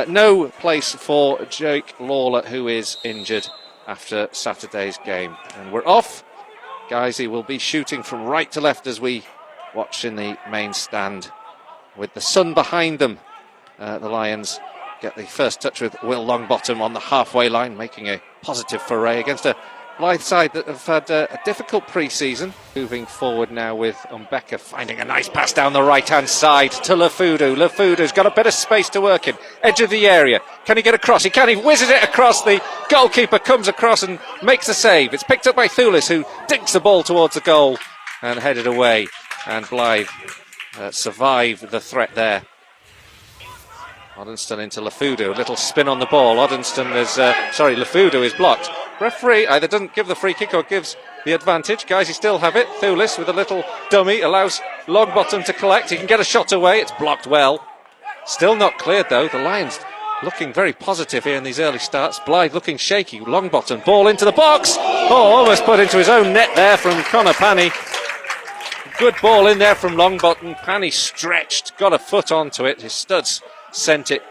No place for Jake Lawler, who is injured after Saturday's game. And we're off. Guiseley will be shooting from right to left as we watch in the main stand with the sun behind them. The Lions get the first touch with Will Longbottom on the halfway line, making a positive foray against a Blyth side that have had a difficult pre-season. Moving forward now with Umbeka finding a nice pass down the right-hand side to Lafudu. Lafudu's got a bit of space to work in. Edge of the area. Can he get across? He can. He whizzes it across. The goalkeeper comes across and makes a save. It's picked up by Thulis, who dinks the ball towards the goal and headed away. And Blyth survive the threat there. Oddenston into Lafudu. A little spin on the ball. Lafudu is blocked. Referee either doesn't give the free kick or gives the advantage. Guys, he still have it. Thulis with a little dummy allows Longbottom to collect. He can get a shot away. It's blocked well. Still not cleared though. The Lions looking very positive here in these early starts. Blyth looking shaky. Longbottom ball into the box. Oh, almost put into his own net there from Connor Panny. Good ball in there from Longbottom. Panny stretched, got a foot onto it. His studs sent it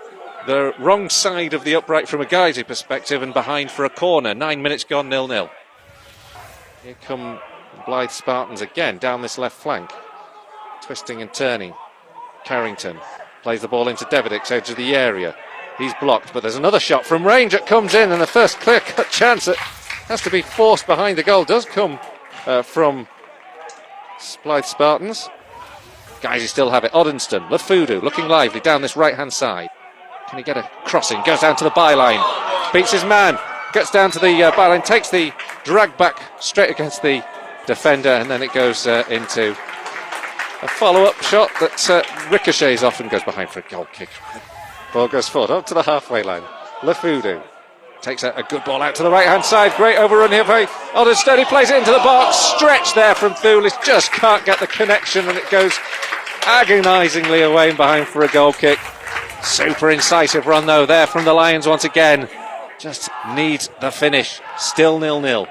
the wrong side of the upright from a Guiseley perspective and behind for a corner. 9 minutes gone, 0-0. Here come Blyth Spartans again down this left flank. Twisting and turning. Carrington plays the ball into Devidick's edge of the area. He's blocked, but there's another shot from range that comes in, and the first clear-cut chance that has to be forced behind the goal does come from Blyth Spartans. Guys, still have it. Oddenston, Lafudu looking lively down this right-hand side. Can he get a crossing? Goes down to the byline. Beats his man. Gets down to the byline. Takes the drag back straight against the defender. And then it goes into a follow-up shot that ricochets off and goes behind for a goal kick. Ball goes forward up to the halfway line. Lafudu takes a good ball out to the right-hand side. Great overrun here by Oddenston. He plays it into the box. Stretch there from Thulis. Just can't get the connection. And it goes agonisingly away and behind for a goal kick. Super incisive run though there from the Lions once again. Just needs the finish. Still 0-0.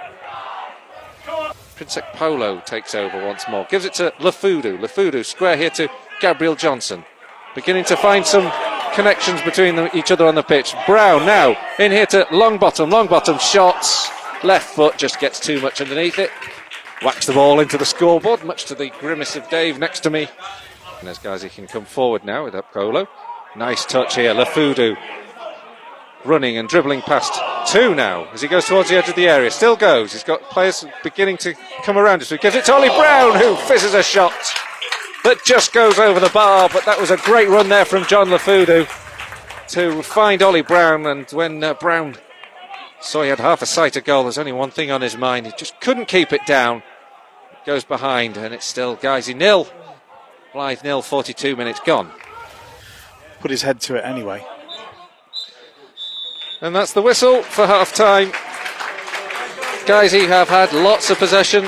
Prinsek Polo takes over once more. Gives it to Lafudu. Lafudu square here to Gabriel Johnson. Beginning to find some connections between each other on the pitch. Brown now in here to Longbottom. Longbottom shots. Left foot just gets too much underneath it. Whacks the ball into the scoreboard, much to the grimace of Dave next to me. And as Guiseley can come forward now with Polo. Nice touch here, Lafudu running and dribbling past two now as he goes towards the edge of the area. Still goes, he's got players beginning to come around. So he gives it to Ollie Brown, who fizzes a shot that just goes over the bar. But that was a great run there from John Lafudu to find Ollie Brown. And when Brown saw he had half a sight of goal, there's only one thing on his mind. He just couldn't keep it down. It goes behind and it's still Guiseley 0. Blyth 0, 42 minutes gone. Put his head to it anyway. And that's the whistle for half-time. Guiseley have had lots of possession.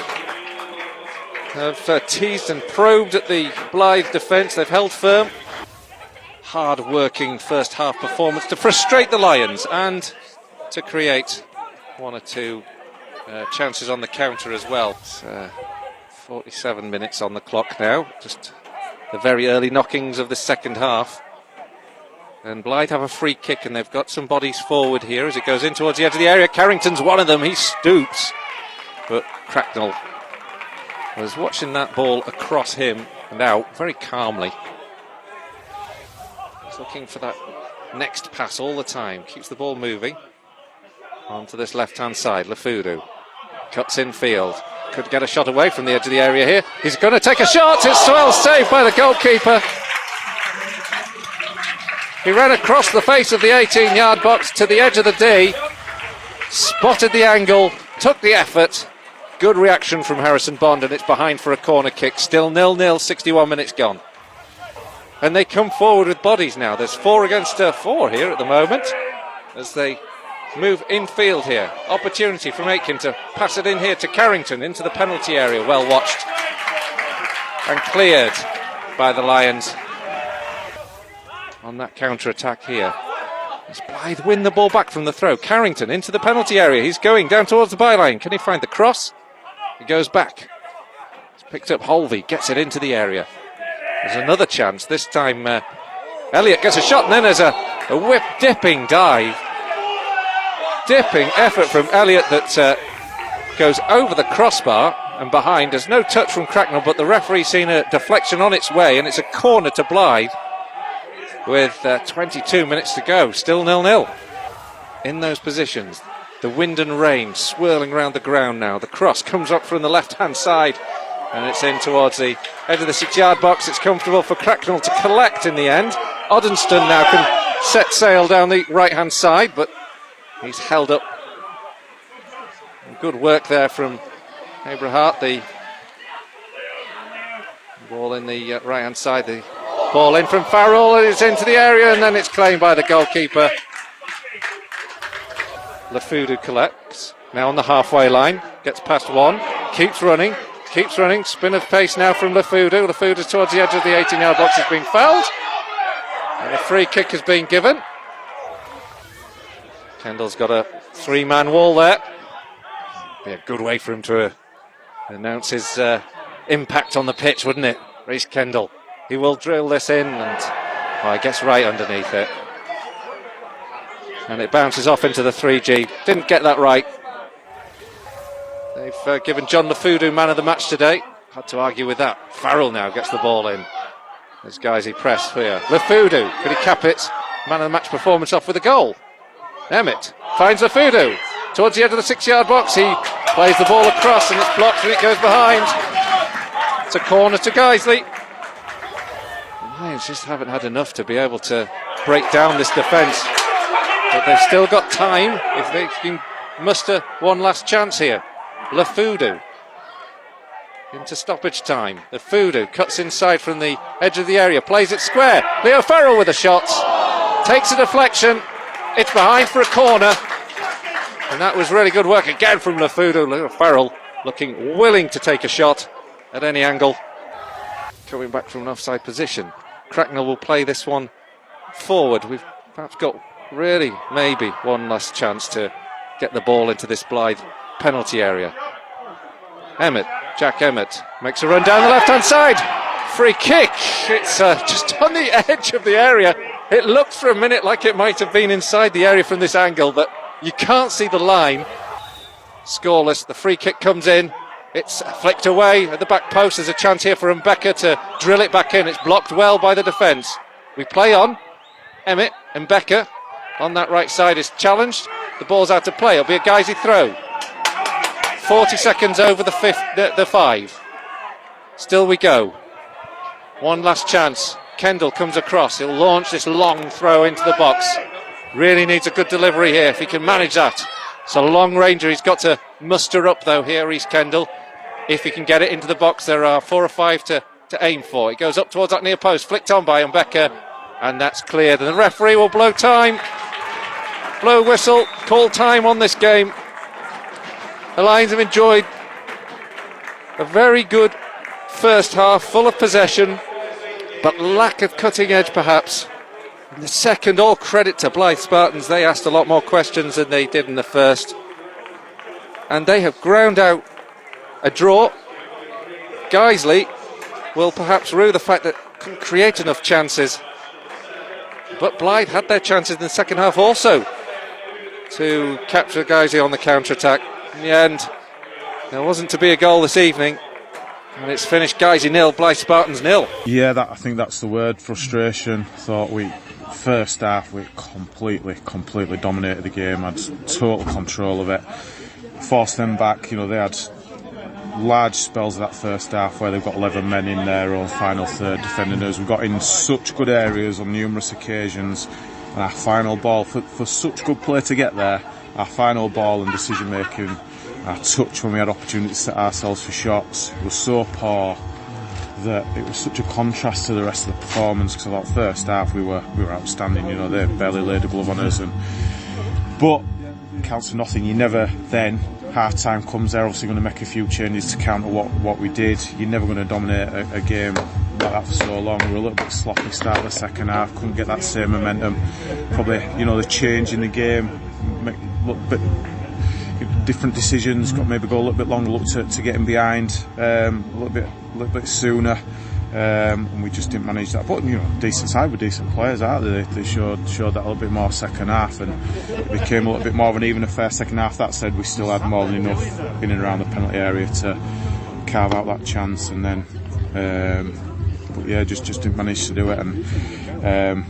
Have teased and probed at the Blyth defence. They've held firm. Hard-working first half performance to frustrate the Lions and to create one or two chances on the counter as well. It's, 47 minutes on the clock now. Just the very early knockings of the second half. And Blyth have a free kick and they've got some bodies forward here as it goes in towards the edge of the area. Carrington's one of them, he stoops. But Cracknell was watching that ball across him and out very calmly. He's looking for that next pass all the time. Keeps the ball moving. Onto this left-hand side, Lafudu. Cuts in field. Could get a shot away from the edge of the area here. He's going to take a shot. It's well saved by the goalkeeper. He ran across the face of the 18-yard box to the edge of the D, spotted the angle, took the effort. Good reaction from Harrison Bond, and it's behind for a corner kick. Still 0-0, 61 minutes gone. And they come forward with bodies now. There's 4 against 4 here at the moment as they move infield here. Opportunity from Aitken to pass it in here to Carrington into the penalty area. Well watched and cleared by the Lions. On that counter-attack here. As Blyth win the ball back from the throw. Carrington into the penalty area. He's going down towards the byline. Can he find the cross? He goes back. It's picked up Holvey. Gets it into the area. There's another chance. This time Elliott gets a shot and then there's a A whip dipping dive. Dipping effort from Elliott that goes over the crossbar and behind. There's no touch from Cracknell, but the referee's seen a deflection on its way, and it's a corner to Blyth with 22 minutes to go. Still 0-0 in those positions. The wind and rain swirling around the ground now. The cross comes up from the left-hand side, and it's in towards the edge of the 6-yard box. It's comfortable for Cracknell to collect in the end. Oddenston now can set sail down the right-hand side, but he's held up. Good work there from Abrahart. The ball in the right-hand side. The ball in from Farrell. It's into the area, and then it's claimed by the goalkeeper. Lafudu collects. Now on the halfway line. Gets past one. Keeps running. Spin of pace now from Lafudu. Lafudu towards the edge of the 18-yard box is being fouled. And a free kick has been given. Kendall's got a 3-man wall there. Be a good way for him to announce his impact on the pitch, wouldn't it? Reece Kendall. He will drill this in, and he gets right underneath it. And it bounces off into the 3G. Didn't get that right. They've given John Lafudu man of the match today. Had to argue with that. Farrell now gets the ball in. There's Guiseley press here. Lafudu, could he cap it? Man of the match performance off with a goal. Emmett finds Lafudu towards the edge of the 6-yard box. He plays the ball across, and it's blocked, and it goes behind. It's a corner to Guiseley. The Lions just haven't had enough to be able to break down this defence. But they've still got time if they can muster one last chance here. Lafudu into stoppage time. Lafudu cuts inside from the edge of the area, plays it square. Leo Farrell with a shot, takes a deflection. It's behind for a corner, and that was really good work again from Lafudu. Leo Farrell looking willing to take a shot at any angle. Coming back from an offside position. Cracknell will play this one forward. We've perhaps got really maybe one last chance to get the ball into this Blyth penalty area. Jack Emmett makes a run down the left-hand side. Free kick. It's just on the edge of the area. It looked for a minute like it might have been inside the area from this angle, but you can't see the line. Scoreless. The free kick comes in. It's flicked away at the back post. There's a chance here for Mbeka to drill it back in. It's blocked well by the defence. We play on. Emmett, Mbeka on that right side is challenged. The ball's out of play. It'll be a Guiseley throw. 40 seconds over the 5. Still we go. One last chance. Kendall comes across. He'll launch this long throw into the box. Really needs a good delivery here if he can manage that. It's a long ranger he's got to muster up though here, Reece Kendall. If he can get it into the box, there are 4 or 5 to aim for. It goes up towards that near post, flicked on by Mbeka, and that's cleared. And the referee will blow time. Blow whistle, call time on this game. The Lions have enjoyed a very good first half, full of possession, but lack of cutting edge perhaps. In the second, all credit to Blyth Spartans. They asked a lot more questions than they did in the first, and they have ground out a draw. Guiseley will perhaps rue the fact that couldn't create enough chances, but Blyth had their chances in the second half also to capture Guiseley on the counter-attack. In the end, there wasn't to be a goal this evening, and it's finished Guiseley 0, Blyth Spartans 0. Yeah, I think that's the word, frustration. Thought first half we completely dominated the game, had total control of it, forced them back. You know, they had large spells of that first half where they've got 11 men in their own final third defending us. We've got in such good areas on numerous occasions, and our final ball, for such good play to get there, our final ball and decision making, our touch when we had opportunities to set ourselves for shots was so poor that it was such a contrast to the rest of the performance. Because I thought first half we were outstanding. You know, they barely laid a glove on us, but counts for nothing. You never then, half time comes, they're obviously going to make a few changes to counter what we did. You're never going to dominate a game like that for so long. We were a little bit sloppy start of the second half, couldn't get that same momentum. Probably, you know, the change in the game, make a little bit different decisions, got maybe go a little bit longer, look to getting behind a little bit sooner. and we just didn't manage that. But decent side with decent players, aren't they? They showed that a little bit more second half, and it became a little bit more of an even affair second half. That said, we still had more than enough in and around the penalty area to carve out that chance, and then but yeah, just didn't manage to do it. And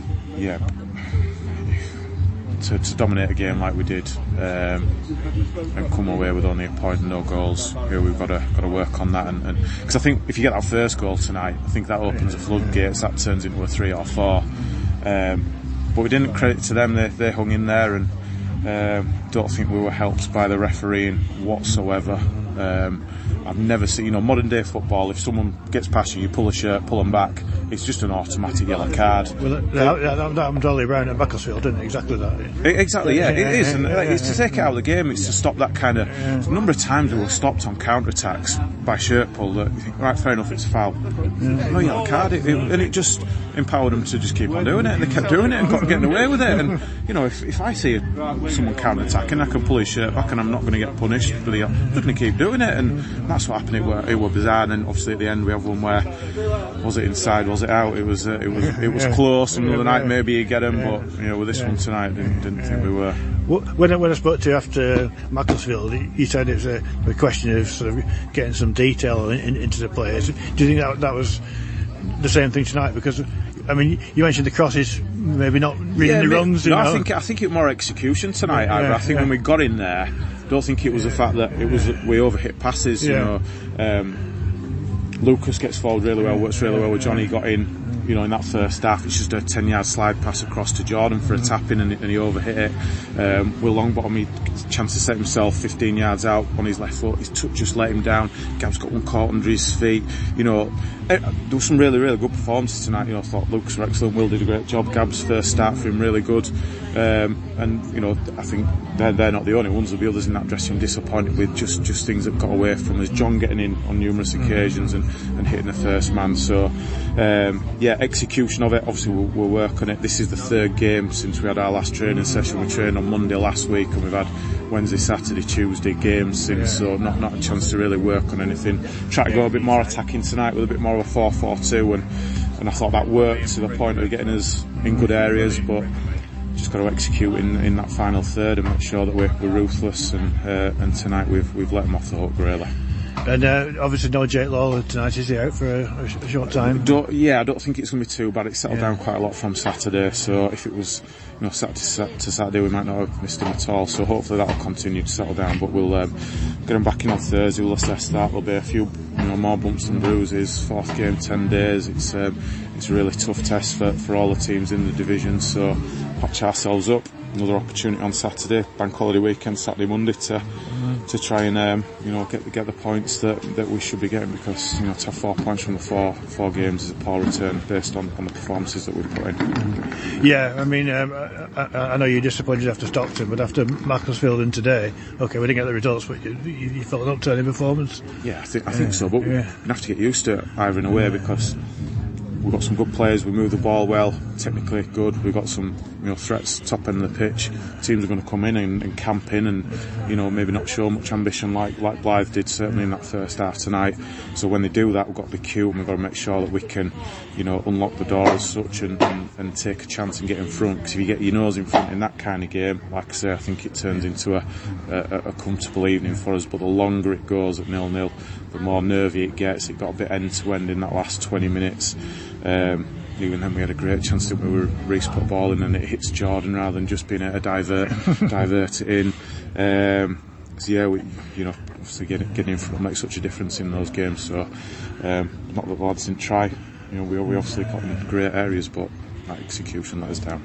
to dominate a game like we did, and come away with only a point and no goals, we've got to work on that. And because I think if you get that first goal tonight, I think that opens the floodgates. That turns into a 3 or 4. But we didn't credit to them. They hung in there, and don't think we were helped by the refereeing whatsoever. I've never seen, modern day football, if someone gets past you, you pull a shirt, pull them back, it's just an automatic yellow card. Well, that happened to Ollie Brown at Macclesfield, didn't it? Exactly that. Exactly, yeah, it is. And it's to take it out of the game, it's to stop that kind of... A number of times we were stopped on counter-attacks by shirt pull that you think, right, fair enough, it's a foul. No yellow card, and it just empowered them to just keep on doing it, and they kept doing it and getting away with it. And, if I see someone counter-attacking, I can pull his shirt back and I'm not going to get punished, but they're going to keep doing it, and that's what happened. It was bizarre. And then obviously at the end we have one where, was it inside, was it out? It was close, and the other night maybe you get them, but with this one tonight, didn't think we were. When I spoke to you after Macclesfield, you said it was a question of sort of getting some detail into the players. Do you think that was the same thing tonight? Because I mean, you mentioned the crosses, maybe not reading the runs. No, I think it was more execution tonight. I think when we got in there, I don't think it was the fact that we overhit passes. Lucas gets forward really well, works really well with Johnny. Got in, in that first half. It's just a 10-yard slide pass across to Jordan for a tap in, and he overhit it. Will Longbottom, he had a chance to set himself 15 yards out on his left foot. His touch just let him down. Gab's got one caught under his feet. There was some really, really good performances tonight. I thought Lucas were excellent. Will did a great job. Gab's first start for him really good. I think they're not the only ones. There'll be others in that dressing room disappointed with just things that got away from us. John getting in on numerous occasions and hitting the first man. So execution of it. Obviously we'll work on it. This is the 3rd game since we had our last training session. We trained on Monday last week, and we've had Wednesday, Saturday, Tuesday games since. So not a chance to really work on anything. Try to go a bit more attacking tonight with a bit more of a 4-4-2, and I thought that worked to the point of getting us in good areas, but just got to execute in that final third and make sure that we're ruthless, and tonight we've let them off the hook really. And obviously no Jake Lawler tonight, is he out for a short time? I don't think it's going to be too bad. It settled down quite a lot from Saturday, so if it was Saturday to Saturday, we might not have missed him at all, so hopefully that'll continue to settle down. But we'll get him back in on Thursday. We'll assess that. There'll be a few more bumps and bruises. 4th game, 10 days. It's a really tough test for all the teams in the division, so patch ourselves up. Another opportunity on Saturday, bank holiday weekend, Saturday, Monday, to try and get the points that we should be getting, because to have 4 points from the four games is a poor return based on the performances that we put in. Yeah, I mean, I know you're disappointed after Stockton, but after Macclesfield and today, okay, we didn't get the results, but you felt an upturn in performance. Yeah, I think so, but we're going to have to get used to it either in a way, because we've got some good players, we move the ball well, technically good, we've got some threats top end of the pitch. Teams are going to come in and camp in and maybe not show much ambition like Blyth did certainly in that first half tonight. So when they do that, we've got to be cute, and we've got to make sure that we can unlock the door as such and take a chance and get in front, because if you get your nose in front in that kind of game, like I say, I think it turns into a comfortable evening for us. But the longer it goes at 0-0, the more nervy it gets. It got a bit end to end in that last 20 minutes. Even then we had a great chance that Reece put a ball in and it hits Jordan rather than just being a divert it in. Obviously getting in front makes such a difference in those games. So not that the lads didn't try. We obviously got in great areas, but that execution let us down.